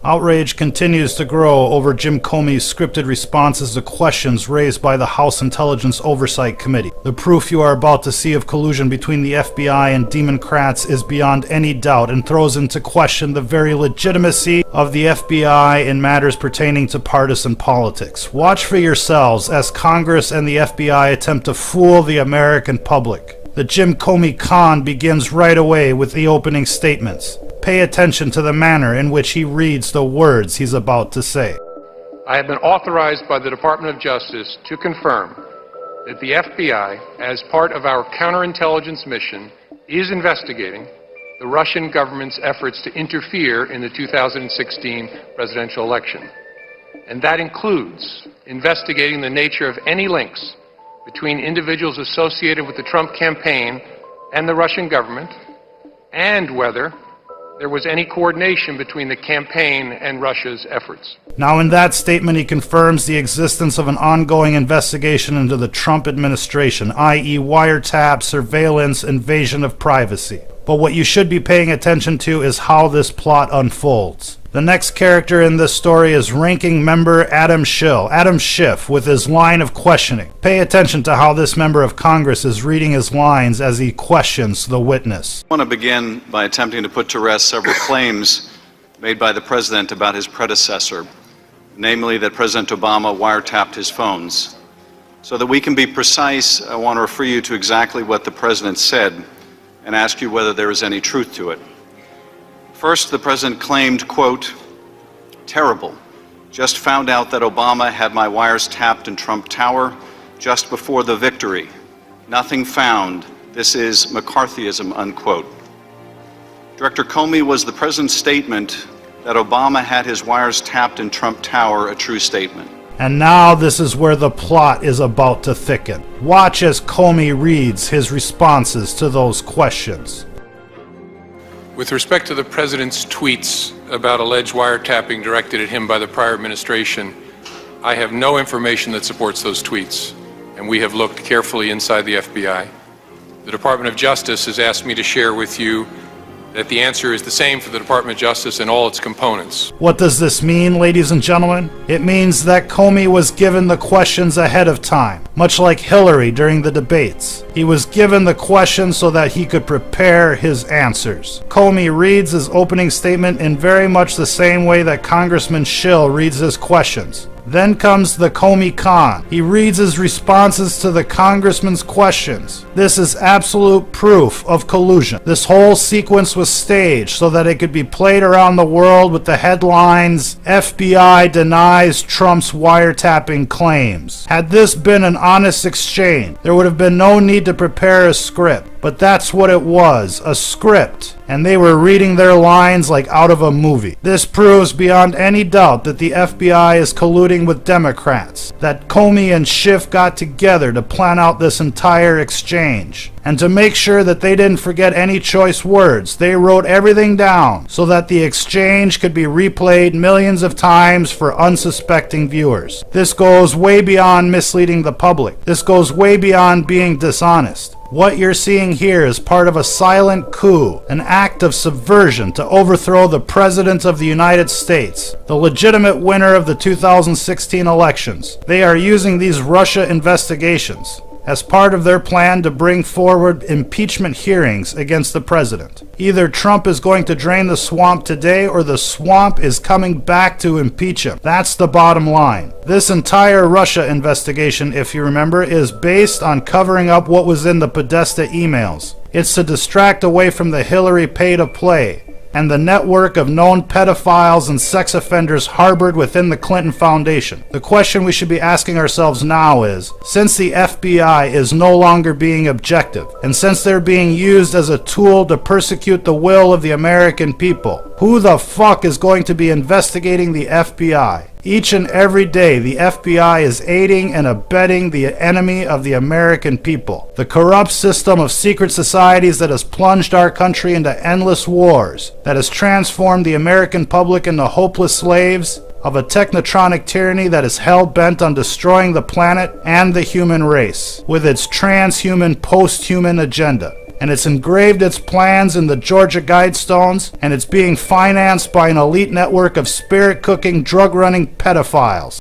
Outrage continues to grow over Jim Comey's scripted responses to questions raised by the House Intelligence Oversight Committee. The proof you are about to see of collusion between the FBI and Democrats is beyond any doubt and throws into question the very legitimacy of the FBI in matters pertaining to partisan politics. Watch for yourselves as Congress and the FBI attempt to fool the American public. The Jim Comey con begins right away with the opening statements. Pay attention to the manner in which he reads the words he's about to say. I have been authorized by the Department of Justice to confirm that the FBI, as part of our counterintelligence mission, is investigating the Russian government's efforts to interfere in the 2016 presidential election. And that includes investigating the nature of any links between individuals associated with the Trump campaign and the Russian government, and whether there was any coordination between the campaign and Russia's efforts. Now, in that statement, he confirms the existence of an ongoing investigation into the Trump administration, i.e. wiretap, surveillance, invasion of privacy. But what you should be paying attention to is how this plot unfolds. The next character in this story is Ranking Member Adam Schiff, with his line of questioning. Pay attention to how this member of Congress is reading his lines as he questions the witness. I want to begin by attempting to put to rest several claims made by the President about his predecessor, namely that President Obama wiretapped his phones. So that we can be precise, I want to refer you to exactly what the President said and ask you whether there is any truth to it. First, the President claimed, quote, "Terrible. Just found out that Obama had my wires tapped in Trump Tower just before the victory. Nothing found. This is McCarthyism," unquote. Director Comey, was the President's statement that Obama had his wires tapped in Trump Tower a true statement? And now this is where the plot is about to thicken. Watch as Comey reads his responses to those questions. With respect to the President's tweets about alleged wiretapping directed at him by the prior administration, I have no information that supports those tweets, and we have looked carefully inside the FBI. The Department of Justice has asked me to share with you that the answer is the same for the Department of Justice and all its components. What does this mean, ladies and gentlemen? It means that Comey was given the questions ahead of time, much like Hillary during the debates. He was given the questions so that he could prepare his answers. Comey reads his opening statement in very much the same way that Congressman Schill reads his questions. Then comes the Comey con. He reads his responses to the congressman's questions. This is absolute proof of collusion. This whole sequence was staged so that it could be played around the world with the headlines, "FBI denies Trump's wiretapping claims." Had this been an honest exchange, there would have been no need to prepare a script. But that's what it was, a script. And they were reading their lines like out of a movie. This proves beyond any doubt that the FBI is colluding with Democrats, that Comey and Schiff got together to plan out this entire exchange. And to make sure that they didn't forget any choice words, they wrote everything down so that the exchange could be replayed millions of times for unsuspecting viewers. This goes way beyond misleading the public. This goes way beyond being dishonest. What you're seeing here is part of a silent coup, an act of subversion to overthrow the President of the United States, the legitimate winner of the 2016 elections. They are using these Russia investigations as part of their plan to bring forward impeachment hearings against the president. Either Trump is going to drain the swamp today or the swamp is coming back to impeach him. That's the bottom line. This entire Russia investigation, if you remember, is based on covering up what was in the Podesta emails. It's to distract away from the Hillary pay-to-play and the network of known pedophiles and sex offenders harbored within the Clinton Foundation. The question we should be asking ourselves now is, since the FBI is no longer being objective, and since they're being used as a tool to persecute the will of the American people, who the fuck is going to be investigating the FBI? Each and every day, the FBI is aiding and abetting the enemy of the American people. The corrupt system of secret societies that has plunged our country into endless wars, that has transformed the American public into hopeless slaves of a technotronic tyranny that is hell-bent on destroying the planet and the human race with its transhuman, post-human agenda. and it's engraved its plans in the Georgia Guidestones, and it's being financed by an elite network of spirit-cooking, drug-running pedophiles.